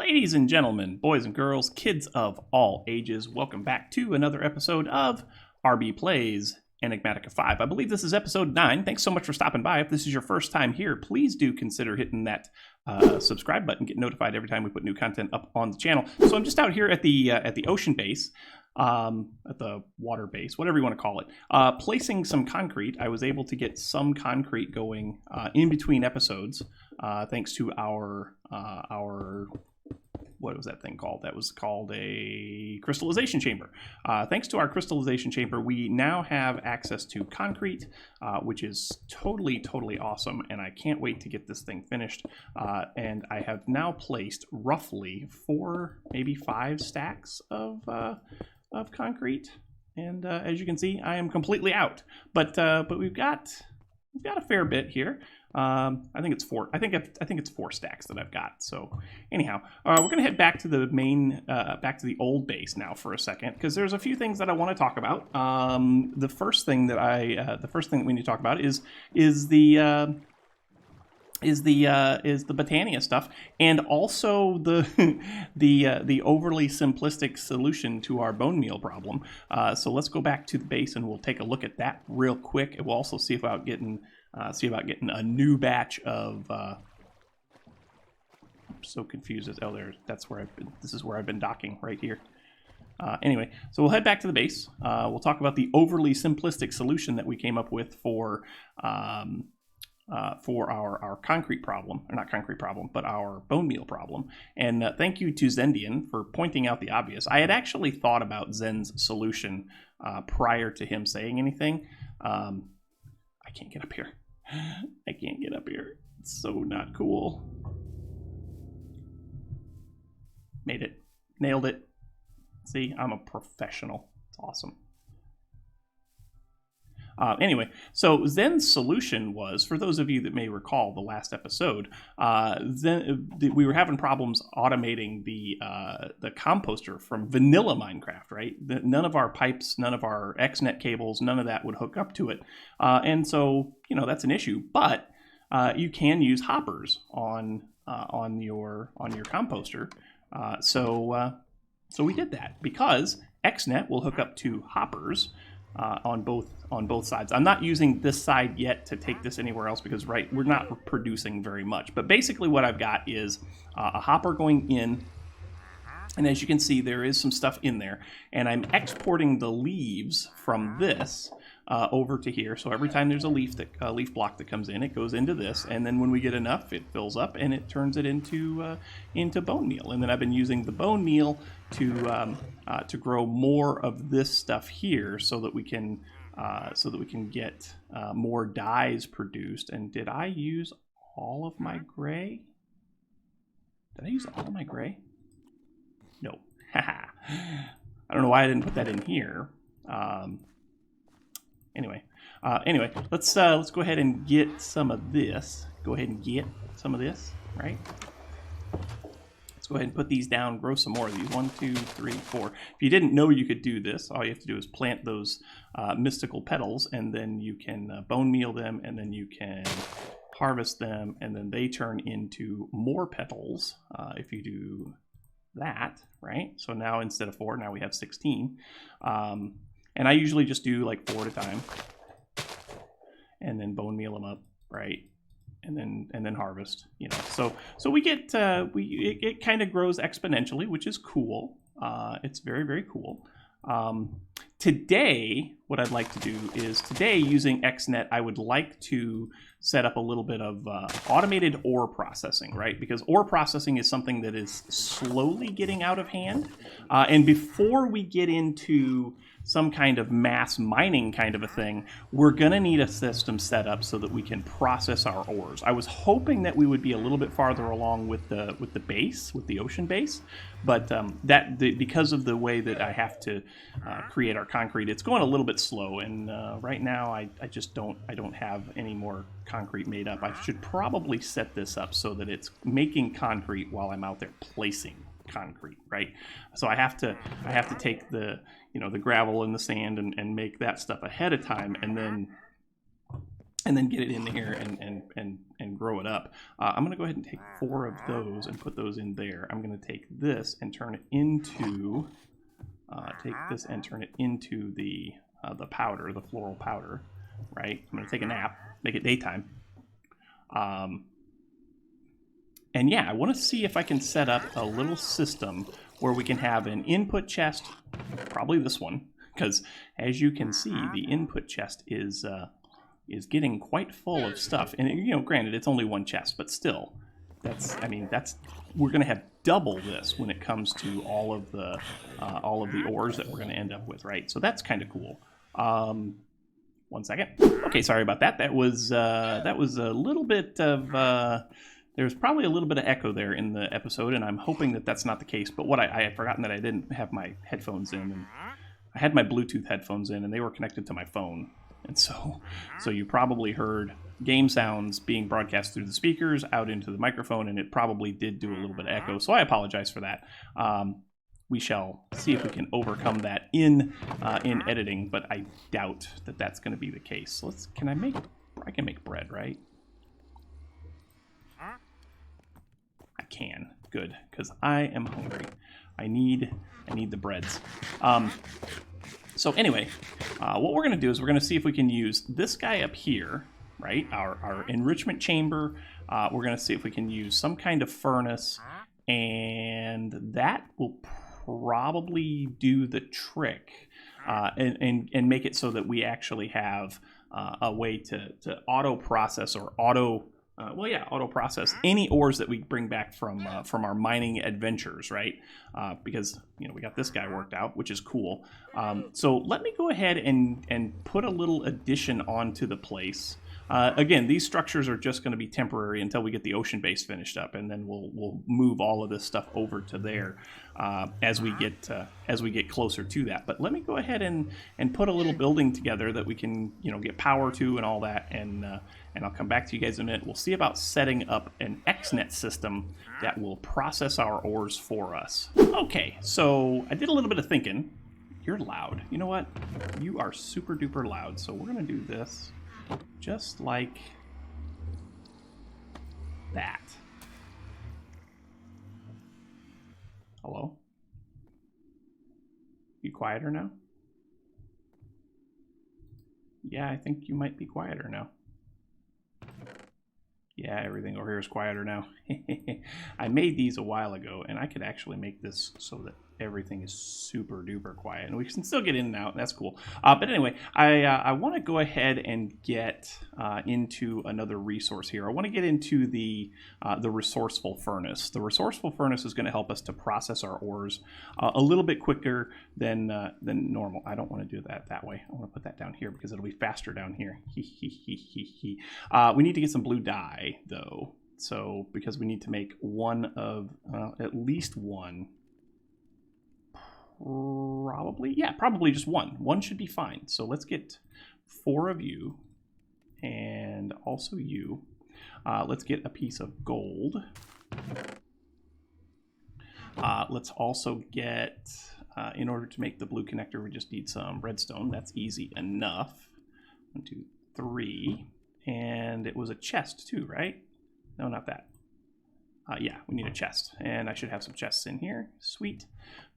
Ladies and gentlemen, boys and girls, kids of all ages, welcome back to another episode of rbPlays Enigmatica 5. I believe this is episode 9. Thanks so much for stopping by. If this is your first time here, please do consider hitting that subscribe button, get notified every time we put new content up on the channel. So I'm just out here at the ocean base, at the water base, whatever you want to call it, placing some concrete. I was able to get some concrete going in between episodes, thanks to our what was that thing called? That was called a crystallization chamber. Thanks to our crystallization chamber, we now have access to concrete, which is totally awesome, and I can't wait to get this thing finished. And I have now placed roughly 4, maybe 5 stacks of concrete, and as you can see, I am completely out. But we've got a fair bit here. I think it's 4. I think it's 4 stacks that I've got. So anyhow, we're gonna head back to the main, back to the old base now for a second, because there's a few things that I want to talk about. The first thing that we need to talk about is the Botania stuff, and also the overly simplistic solution to our bone meal problem. So let's go back to the base and we'll take a look at that real quick. And we'll also see about getting a new batch of. I'm so confused. That's where I've been. This is where I've been docking right here. Anyway, so we'll head back to the base. We'll talk about the overly simplistic solution that we came up with for our concrete problem, or not concrete problem, but our bone meal problem. And thank you to Zendian for pointing out the obvious. I had actually thought about Zen's solution prior to him saying anything. I can't get up here. I can't get up here. It's so not cool. Made it. Nailed it. See, I'm a professional. It's awesome. Anyway, so Zen's solution was, for those of you that may recall the last episode, we were having problems automating the composter from vanilla Minecraft, right? None of our pipes, none of our xnet cables, none of that would hook up to it. And so, that's an issue. But you can use hoppers on your composter. So we did that because xnet will hook up to hoppers on both sides. I'm not using this side yet to take this anywhere else because we're not producing very much. But basically what I've got is a hopper going in, and as you can see there is some stuff in there, and I'm exporting the leaves from this over to here. So every time there's a leaf block that comes in, it goes into this, and then when we get enough, it fills up and it turns it into bone meal. And then I've been using the bone meal to grow more of this stuff here, so that we can get more dyes produced. And did I use all of my gray? Did I use all of my gray? No. I don't know why I didn't put that in here. Anyway, let's go ahead and get some of this. Go ahead and get some of this, right? Let's go ahead and put these down, grow some more of these. 1, 2, 3, 4. If you didn't know you could do this, all you have to do is plant those mystical petals, and then you can bone meal them, and then you can harvest them, and then they turn into more petals if you do that, right? So now instead of 4, now we have 16. And I usually just do like 4 at a time, and then bone meal them up, right? And then harvest, So we get it kind of grows exponentially, which is cool. It's very cool. Today, what I'd like to do is using xnet, I would like to set up a little bit of automated ore processing, right? Because ore processing is something that is slowly getting out of hand. And before we get into some kind of mass mining kind of a thing, we're gonna need a system set up so that we can process our ores. I was hoping that we would be a little bit farther along with the base, with the ocean base, but because of the way that I have to create our concrete, it's going a little bit slow. And right now, I don't have any more concrete made up. I should probably set this up so that it's making concrete while I'm out there placing concrete, right? So I have to take the the gravel and the sand and make that stuff ahead of time, and then and then get it in here and grow it up. I'm going to go ahead and take 4 of those and put those in there. I'm going to take this and turn it into the powder, the floral powder, right? I'm going to take a nap, make it daytime. And yeah, I want to see if I can set up a little system where we can have an input chest, probably this one, because as you can see, the input chest is getting quite full of stuff. And you know, granted, it's only one chest, but still, we're going to have double this when it comes to all of the ores that we're going to end up with, right? So that's kind of cool. 1 second. Okay, sorry about that. That was a little bit of. There's probably a little bit of echo there in the episode, and I'm hoping that that's not the case. But what I had forgotten that I didn't have my headphones in, and I had my Bluetooth headphones in, and they were connected to my phone. And so you probably heard game sounds being broadcast through the speakers out into the microphone, and it probably did do a little bit of echo. So I apologize for that. We shall see if we can overcome that in editing, but I doubt that that's going to be the case. So I can make bread, right? I can. Good, because I am hungry. I need the breads. So anyway, what we're going to do is we're going to see if we can use this guy up here, right? Our enrichment chamber. We're going to see if we can use some kind of furnace, and that will probably do the trick, and make it so that we actually have a way to auto process or auto process any ores that we bring back from our mining adventures, right? Because we got this guy worked out, which is cool. So let me go ahead and put a little addition onto the place. Again, these structures are just going to be temporary until we get the ocean base finished up, and then we'll move all of this stuff over to there as we get closer to that. But let me go ahead and put a little building together that we can get power to and all that, and I'll come back to you guys in a minute. We'll see about setting up an xnet system that will process our ores for us. Okay, so I did a little bit of thinking. You're loud. You know what? You are super duper loud. So we're gonna do this just like that. Hello? You quieter now? Yeah, I think you might be quieter now. Yeah, everything over here is quieter now. I made these a while ago, and I could actually make this so that everything is super duper quiet, and we can still get in and out. That's cool. But anyway, I want to go ahead and get into another resource here. I want to get into the resourceful furnace. The resourceful furnace is going to help us to process our ores a little bit quicker than normal. I don't want to do that way. I want to put that down here because it'll be faster down here. We need to get some blue dye though, so because we need to make at least one. Probably just one. One should be fine. So let's get 4 of you, and also you. Let's get a piece of gold. Let's also get, in order to make the blue connector, we just need some redstone. That's easy enough. 1, 2, 3. And it was a chest too, right? No, not that. Yeah, we need a chest. And I should have some chests in here. Sweet.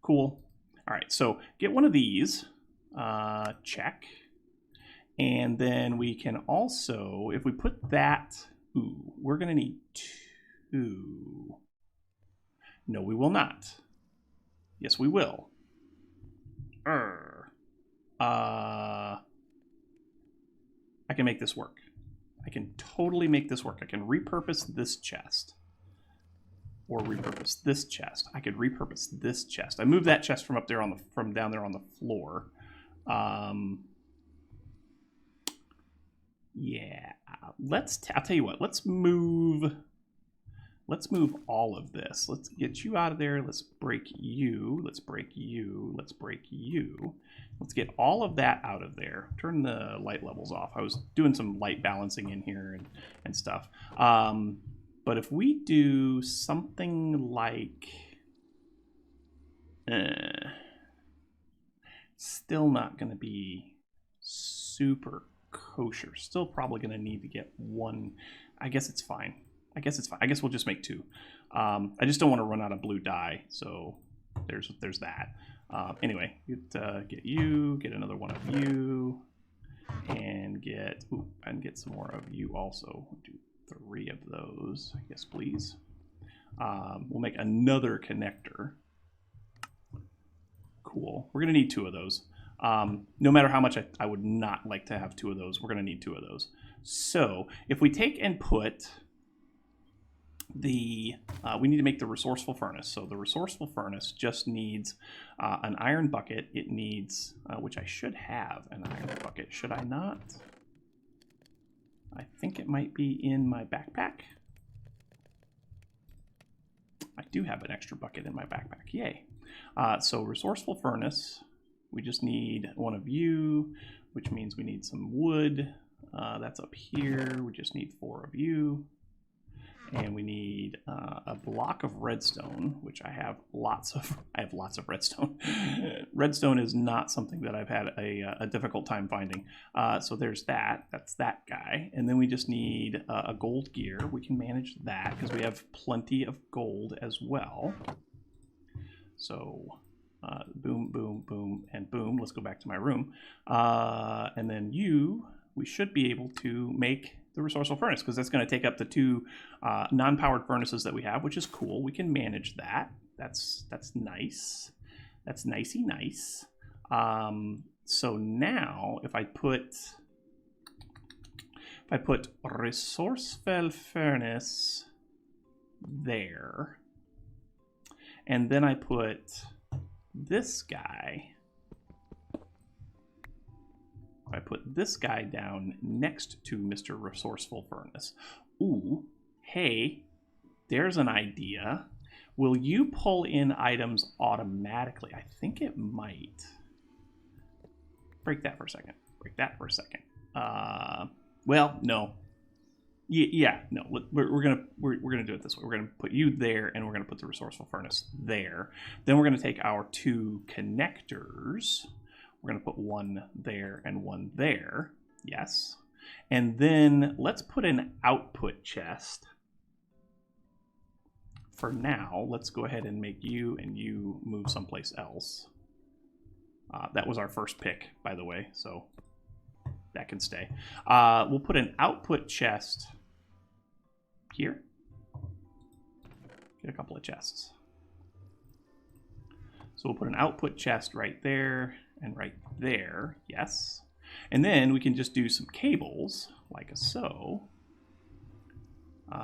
Cool. All right, so get one of these, check, and then we can also, if we put that, we're going to need 2. No, we will not. Yes, we will. I can make this work. I can totally make this work. I can repurpose this chest. Or repurpose this chest. I could repurpose this chest. I moved that chest from up there from down there on the floor. Yeah. I'll tell you what. Let's move all of this. Let's get you out of there. Let's break you. Let's break you. Let's break you. Let's get all of that out of there. Turn the light levels off. I was doing some light balancing in here and stuff. But if we do something like, still not going to be super kosher. Still probably going to need to get one. I guess it's fine. I guess we'll just make 2. I just don't want to run out of blue dye, so there's that. Anyway, get you, get another one of you, and get some more of you also. We'll do 3 of those. Yes, please. We'll make another connector. Cool. We're going to need 2 of those. No matter how much I would not like to have 2 of those, we're going to need 2 of those. So if we take and put we need to make the resourceful furnace. So the resourceful furnace just needs an iron bucket. It needs, which I should have an iron bucket. Should I not? I think it might be in my backpack. I do have an extra bucket in my backpack. Yay. So resourceful furnace. We just need 1 of you, which means we need some wood. That's up here. We just need 4 of you. And we need a block of redstone, which I have lots of. I have lots of redstone. Redstone is not something that I've had a difficult time finding. So there's that. That's that guy. And then we just need a gold gear. We can manage that because we have plenty of gold as well. So boom, boom, boom, and boom. Let's go back to my room. And then we should be able to make the resourceful furnace, because that's going to take up the 2 non-powered furnaces that we have, which is cool. We can manage that. That's nice. That's nicey nice. So now if I put resourceful furnace there, and then I put this guy. I put this guy down next to Mr. Resourceful Furnace. Ooh, hey, there's an idea. Will you pull in items automatically? I think it might. Break that for a second. Break that for a second. Well, no. Yeah, no. We're gonna do it this way. We're gonna put you there, and we're gonna put the Resourceful Furnace there. Then we're gonna take our 2 connectors. We're going to put 1 there and 1 there. Yes. And then let's put an output chest. For now, let's go ahead and make you and you move someplace else. That was our first pick, by the way, so that can stay. We'll put an output chest here. Get a couple of chests. So we'll put an output chest right there. And right there, yes. And then we can just do some cables, like so.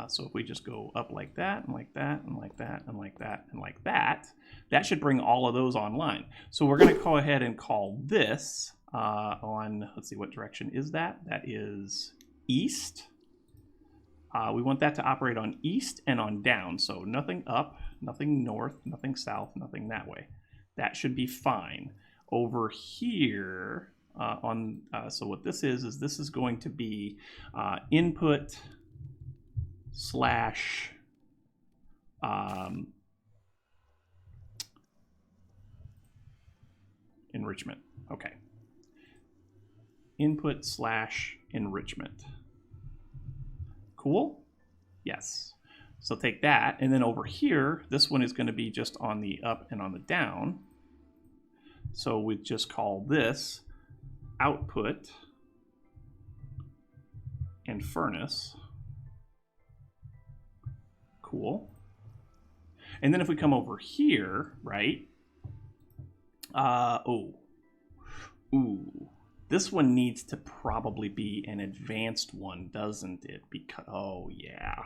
So if we just go up like that, and like that, and like that, and like that, and like that, that should bring all of those online. So we're going to go ahead and call this on, let's see, what direction is that? That is east. We want that to operate on east and on down. So nothing up, nothing north, nothing south, nothing that way. That should be fine. Over here so what this is this is going to be input slash enrichment. Okay. Input slash enrichment. Cool? Yes. So take that, and then over here, this one is going to be just on the up and on the down. So we just call this output and furnace. Cool. And then if we come over here, right? This one needs to probably be an advanced one, doesn't it? Because, oh yeah.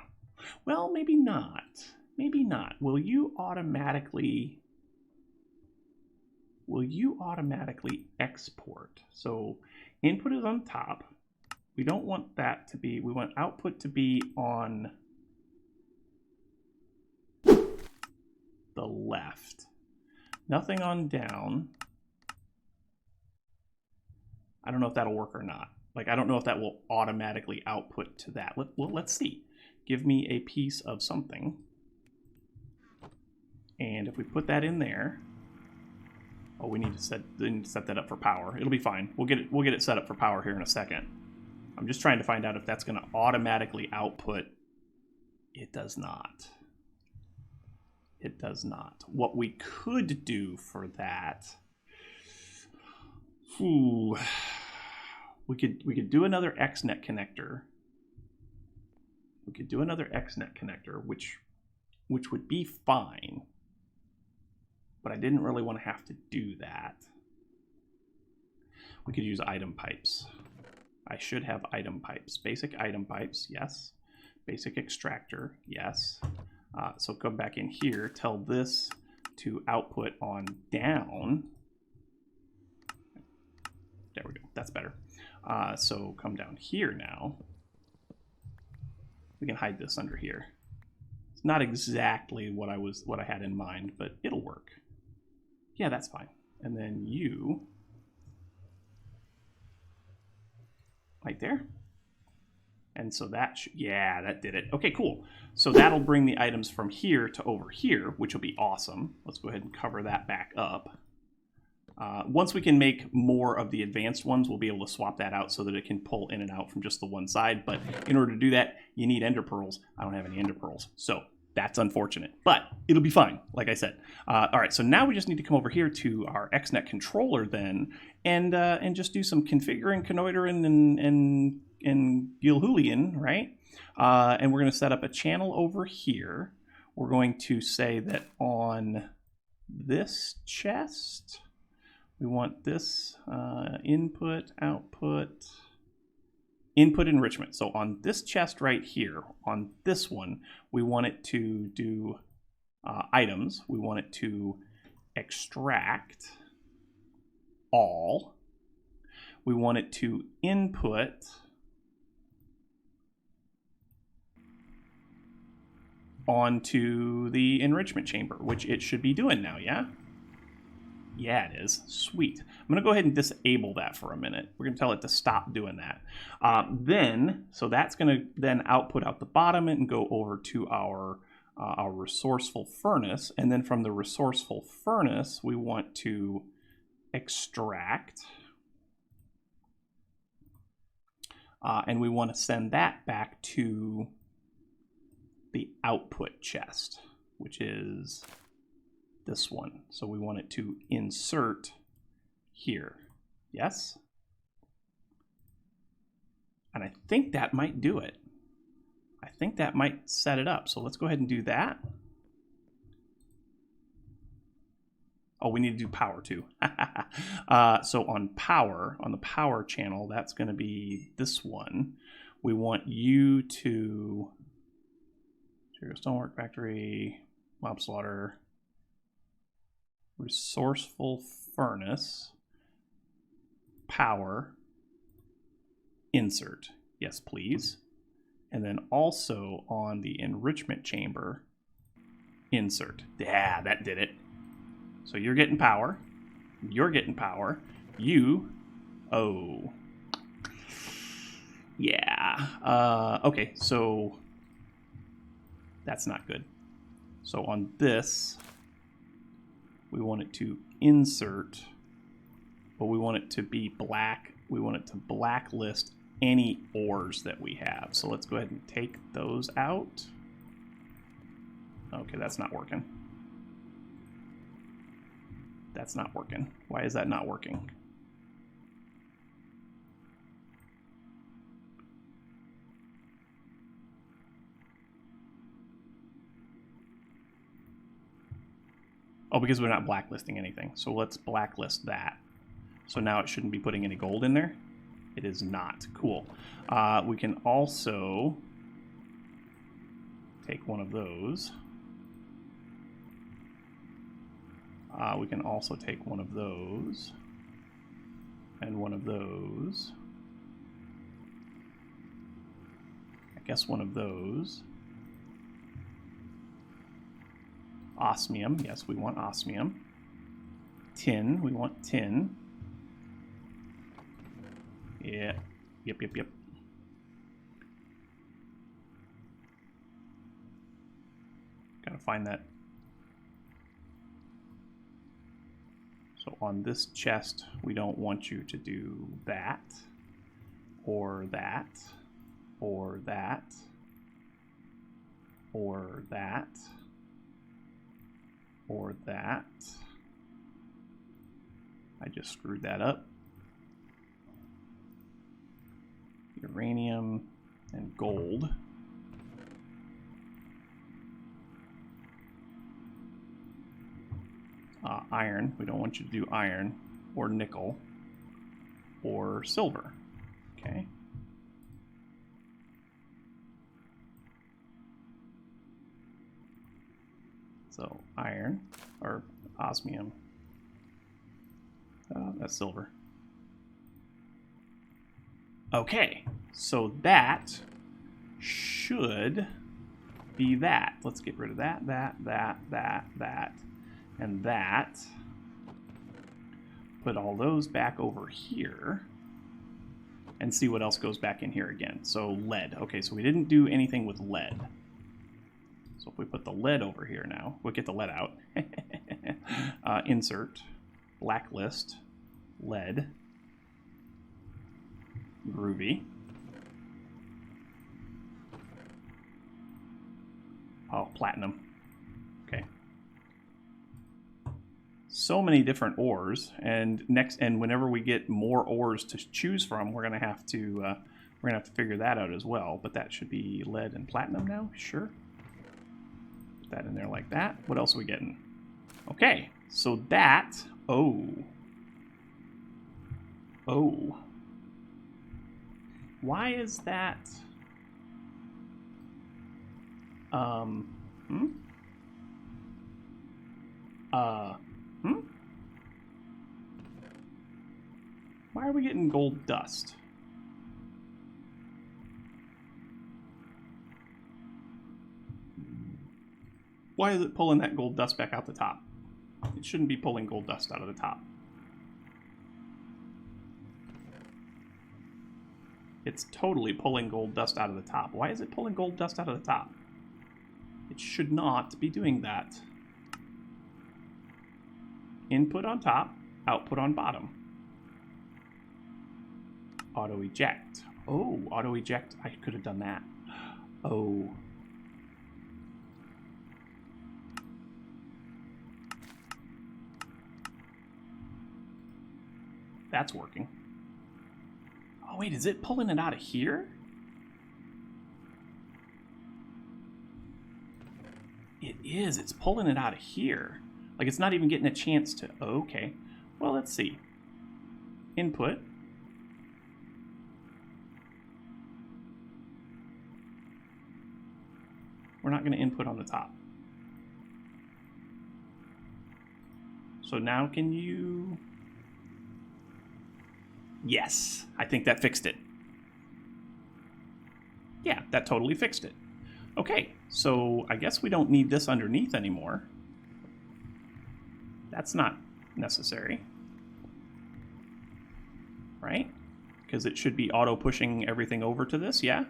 Well, maybe not. Maybe not. Will you automatically export? So input is on top. We don't want that to be, we want output to be on the left. Nothing on down. I don't know if that'll work or not. Like, I don't know if that will automatically output to that. Let's see. Give me a piece of something. And if we put that in there, oh, we need to set that up for power. It'll be fine. We'll get it set up for power here in a second. I'm just trying to find out if that's going to automatically output. It does not. It does not. What we could do for that, we could do another xnet connector. We could do another xnet connector, which would be fine. But I didn't really want to have to do that. We could use item pipes. I should have item pipes. Basic item pipes, yes. Basic extractor, yes. So come back in here, tell this to output on down. There we go, that's better. So come down here now. We can hide this under here. It's not exactly what I had in mind, but it'll work. Yeah, that's fine. And then you, right there. And so that, yeah, that did it. Okay, cool. So that'll bring the items from here to over here, which will be awesome. Let's go ahead and cover that back up. Once we can make more of the advanced ones, we'll be able to swap that out so that it can pull in and out from just the one side. But in order to do that, you need ender pearls. I don't have any ender pearls. So that's unfortunate, but it'll be fine, like I said. All right, so now we just need to come over here to our XNet controller then and just do some configuring, connoitering, and Gilhulian, right? And we're going to set up a channel over here. We're going to say that on this chest, we want this input, output, input enrichment. So on this chest right here, on this one, we want it to do items. We want it to extract all. We want it to input onto the enrichment chamber, which it should be doing now, yeah? Yeah, it is. Sweet. I'm going to go ahead and disable that for a minute. We're going to tell it to stop doing that. So that's going to then output out the bottom and go over to our resourceful furnace. And then from the resourceful furnace, we want to extract. And we want to send that back to the output chest, which is this one. So we want it to insert here. Yes? And I think that might do it. I think that might set it up. So let's go ahead and do that. Oh, we need to do power too. So on the power channel, that's going to be this one. We want you to stonework factory, mob slaughter, resourceful furnace, power, insert. Yes, please. And then also on the enrichment chamber, insert. Yeah, that did it. So you're getting power. You're getting power. You, oh. Yeah. Okay, so that's not good. So on this, we want it to insert, but we want it to be black. We want it to blacklist any ores that we have. So let's go ahead and take those out. Okay, that's not working. That's not working. Why is that not working? Oh, because we're not blacklisting anything. So let's blacklist that. So now it shouldn't be putting any gold in there. It is not. Cool. We can also take one of those. We can also take one of those and one of those. I guess one of those. Osmium, yes, we want osmium. Tin, we want tin. Yeah, yep. Gotta find that. So on this chest, we don't want you to do that. or that, or that, or that, or that. I just screwed that up. Uranium and gold. Iron, we don't want you to do iron, or nickel, or silver. Okay. So iron, or osmium. That's silver. Okay, so that should be that. Let's get rid of that, that, and that. Put all those back over here and see what else goes back in here again. So lead. Okay, so we didn't do anything with lead. So if we put the lead over here now, we'll get the lead out. Insert, blacklist, lead, groovy. Oh, platinum. Okay. So many different ores, and whenever we get more ores to choose from, we're gonna have to figure that out as well. But that should be lead and platinum now. Sure. Put that in there like that. What else are we getting? Okay, so that. Oh. Why is that? Why are we getting gold dust? Why is it pulling that gold dust back out the top? It shouldn't be pulling gold dust out of the top. It's totally pulling gold dust out of the top. Why is it pulling gold dust out of the top? It should not be doing that. Input on top, output on bottom. Auto eject. Oh, auto eject. I could have done that. Oh. That's working. Oh, wait, is it pulling it out of here? It is. It's pulling it out of here. Like, it's not even getting a chance to... Okay. Well, let's see. Input. We're not going to input on the top. So now can you... Yes, I think that fixed it. Yeah, that totally fixed it. Okay, so I guess we don't need this underneath anymore. That's not necessary. Right? Because it should be auto-pushing everything over to this, yeah?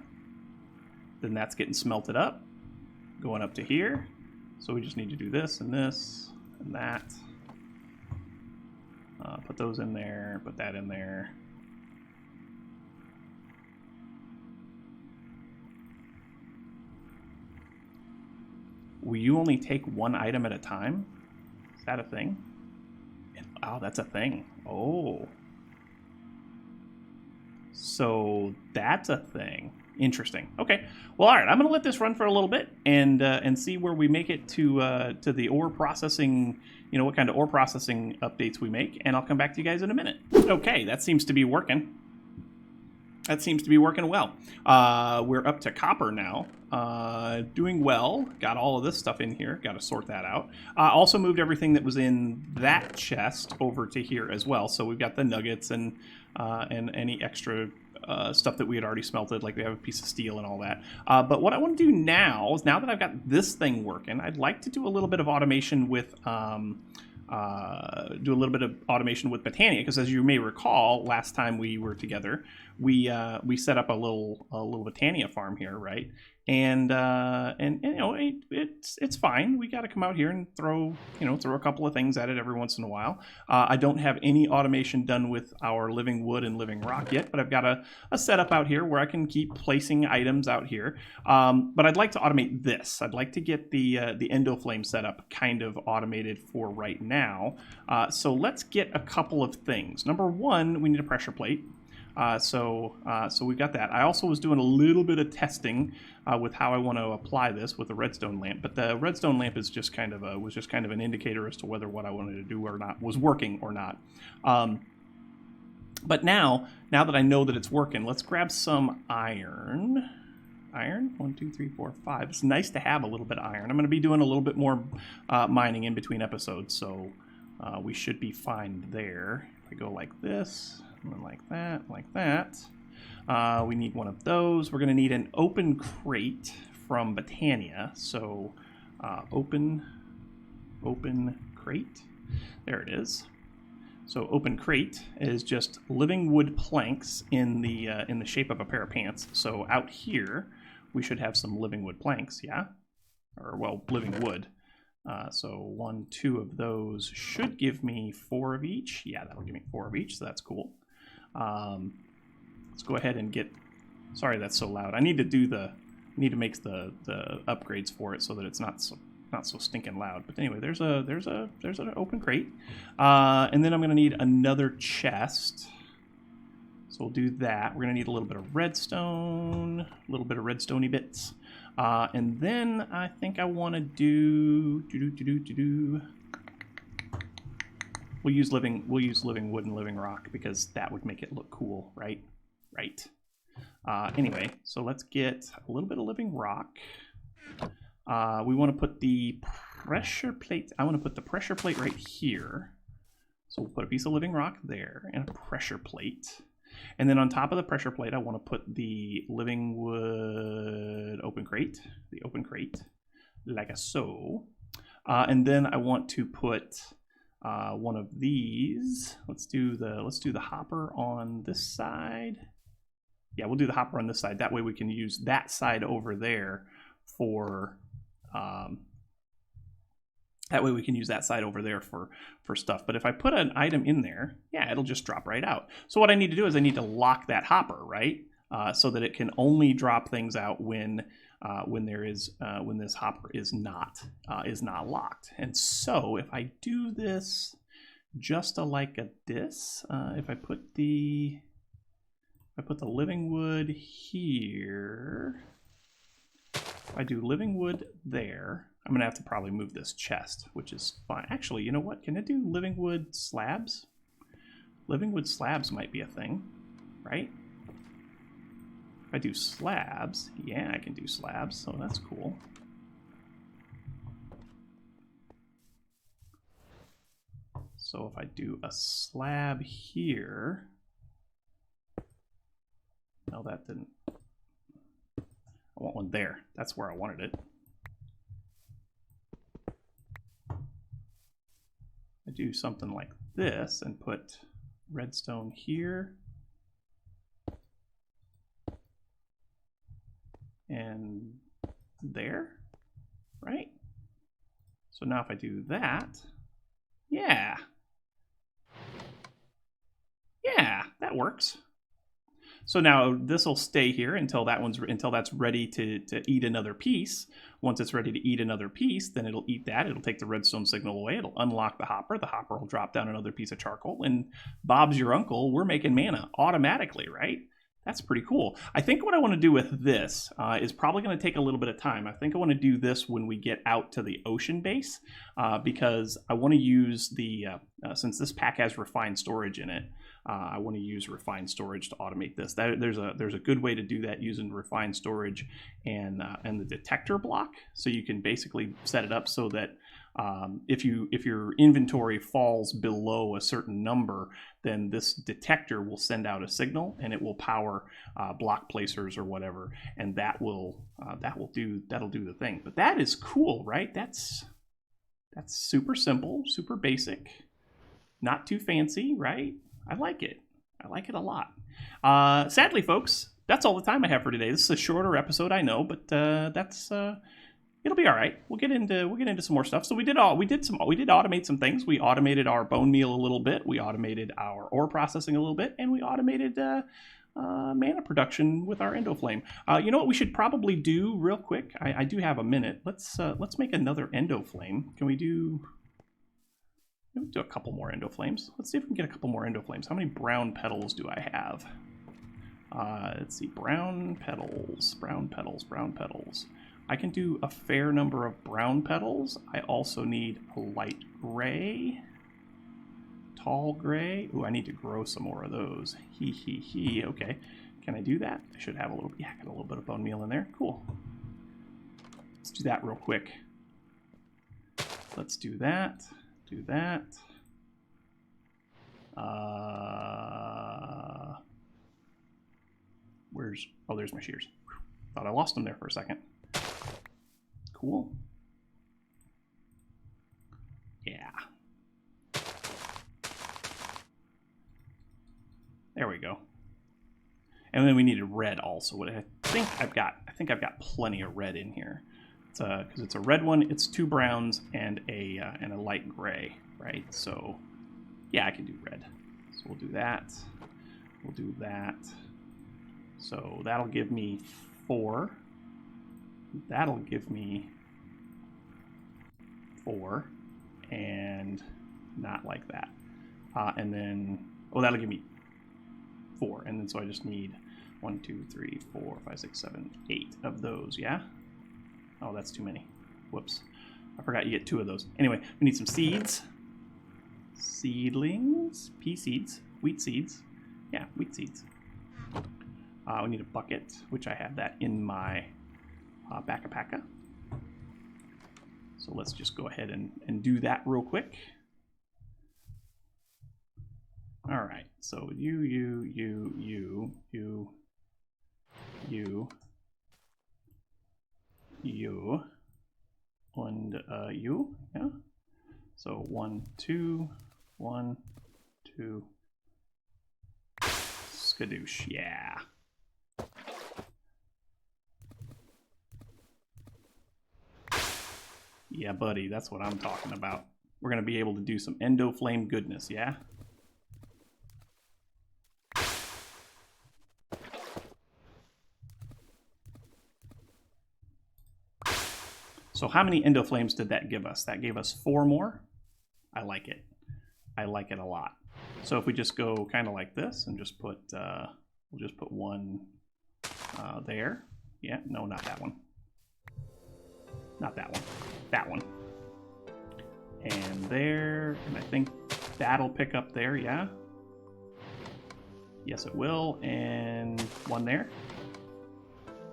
Then that's getting smelted up. Going up to here. So we just need to do this and that. Put those in there, put that in there. Will you only take one item at a time? Is that a thing? Oh, that's a thing. Oh. So that's a thing. Interesting. Okay. Well, all right. I'm going to let this run for a little bit and see where we make it to the ore processing. You know, what kind of ore processing updates we make, and I'll come back to you guys in a minute. Okay, that seems to be working. That seems to be working well. We're up to copper now. Doing well. Got all of this stuff in here. Got to sort that out. Also moved everything that was in that chest over to here as well. So we've got the nuggets and any extra stuff that we had already smelted, like we have a piece of steel and all that. But what I want to do now is, now that I've got this thing working, I'd like to do a little bit of automation with Botania, because as you may recall, last time we were together, we set up a little Botania farm here, right? and you know, it's fine. We got to come out here and throw a couple of things at it every once in a while. I don't have any automation done with our living wood and living rock yet, but I've got a setup out here where I can keep placing items out here. But I'd like to automate this. I'd like to get the endoflame setup kind of automated for right now. So let's get a couple of things. Number one, we need a pressure plate. So we've got that. I also was doing a little bit of testing with how I want to apply this with the redstone lamp, but the redstone lamp is just kind of an indicator as to whether what I wanted to do or not was working or not. But now that I know that it's working, let's grab some iron. Iron, 1, 2, 3, 4, 5. It's nice to have a little bit of iron. I'm going to be doing a little bit more mining in between episodes, so we should be fine there. If I go like this. And then like that. We need one of those. We're going to need an open crate from Britannia. So open crate. There it is. So open crate is just living wood planks in the shape of a pair of pants. So out here we should have some living wood planks, yeah? Or well, living wood. So 1, 2 of those should give me 4 of each. Yeah, that'll give me 4 of each, so that's cool. Let's go ahead and get. Sorry, that's so loud. I need to make the upgrades for it so that it's not so stinking loud. But anyway, there's an open crate, and then I'm gonna need another chest. So we'll do that. We're gonna need a little bit of redstone, a little bit of redstoney bits, and then I think I want to do. We'll use living wood and living rock because that would make it look cool, right? Right. Anyway, so let's get a little bit of living rock. We want to put the pressure plate. I want to put the pressure plate right here. So we'll put a piece of living rock there and a pressure plate. And then on top of the pressure plate, I want to put the living wood open crate, like so. And then I want to put one of these. Let's do the hopper on this side. Yeah, we'll do the hopper on this side. That way we can use that side over there for stuff. But if I put an item in there, yeah, it'll just drop right out. So what I need to do is I need to lock that hopper, right? So that it can only drop things out when this hopper is not locked. And so if I do this just like this, if I put the living wood here, if I do living wood there, I'm gonna have to probably move this chest, which is fine. Actually, you know what? Can I do living wood slabs? Living wood slabs might be a thing, right? If I do slabs, yeah, I can do slabs, so that's cool. So if I do a slab here, no, that didn't. I want one there. That's where I wanted it. I do something like this and put redstone here. And there, right? So now if I do that, yeah, that works. So now this will stay here until that's ready to eat another piece. Once it's ready to eat another piece, then it'll eat that. It'll take the redstone signal away. It'll unlock the hopper. The hopper will drop down another piece of charcoal. And Bob's your uncle. We're making mana automatically, right? That's pretty cool. I think what I want to do with this is probably going to take a little bit of time. I think I want to do this when we get out to the ocean base because I want to use the, since this pack has refined storage in it, I want to use refined storage to automate this. There's a good way to do that using refined storage and the detector block. So you can basically set it up so that if your inventory falls below a certain number, then this detector will send out a signal and it will power block placers or whatever, and that'll do the thing. But that is cool, right? That's super simple, super basic, not too fancy, right? I like it. I like it a lot. Sadly, folks, that's all the time I have for today. This is a shorter episode, I know, but that's it'll be all right. We'll get into some more stuff. So we did automate some things. We automated our bone meal a little bit. We automated our ore processing a little bit, and we automated mana production with our endoflame. You know what we should probably do real quick? I do have a minute. Let's make another endoflame. Can we do a couple more endoflames? Let's see if we can get a couple more endoflames. How many brown petals do I have? Let's see, brown petals. I can do a fair number of brown petals. I also need a light gray, tall gray. Ooh, I need to grow some more of those. Okay, can I do that? I should have a little, yeah, I got a little bit of bone meal in there. Cool. Let's do that real quick. Let's do that. Do that. Where's... Oh, there's my shears. Thought I lost them there for a second. Cool. Yeah. There we go. And then we needed red also. I think I've got plenty of red in here. Because it's a red one, it's 2 browns and a light gray, right? So yeah, I can do red. So we'll do that. We'll do that. So that'll give me 4. That'll give me 4, and not like that. And then, oh, that'll give me 4, and then so I just need 1, 2, 3, 4, 5, 6, 7, 8 of those. Yeah. Oh, that's too many. Whoops. I forgot you get 2 of those. Anyway, we need some seeds. Seedlings. Pea seeds. Wheat seeds. Yeah, wheat seeds. We need a bucket, which I have that in my backpack. So let's just go ahead and do that real quick. All right. So you, and you, yeah. So 1, 2, 1, 2. Skadoosh, yeah. Yeah, buddy, that's what I'm talking about. We're gonna be able to do some endoflame goodness, yeah? So how many endoflames did that give us? That gave us 4 more. I like it. I like it a lot. So if we just go kind of like this and just put, we'll just put 1 there. Yeah, no, not that one. Not that one. That one. And there, and I think that'll pick up there, yeah? Yes, it will. And 1 there.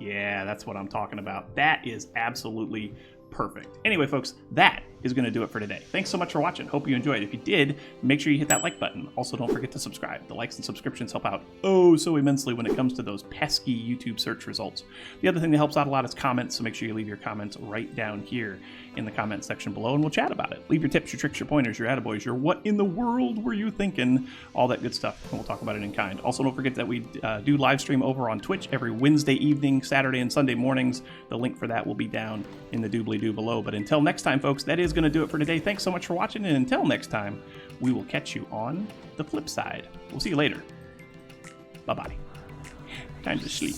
Yeah, that's what I'm talking about. That is absolutely perfect. Anyway, folks, that is going to do it for today. Thanks so much for watching. Hope you enjoyed. If you did, make sure you hit that like button. Also, don't forget to subscribe. The likes and subscriptions help out oh so immensely when it comes to those pesky YouTube search results. The other thing that helps out a lot is comments, so make sure you leave your comments right down here in the comment section below, and we'll chat about it. Leave your tips, your tricks, your pointers, your attaboys, your what in the world were you thinking, all that good stuff, and we'll talk about it in kind. Also, don't forget that we do live stream over on Twitch every Wednesday evening, Saturday, and Sunday mornings. The link for that will be down in the doobly-doo below. But until next time, folks, that is going to do it for today. Thanks so much for watching, and until next time, we will catch you on the flip side. We'll see you later. Bye-bye. Time to sleep.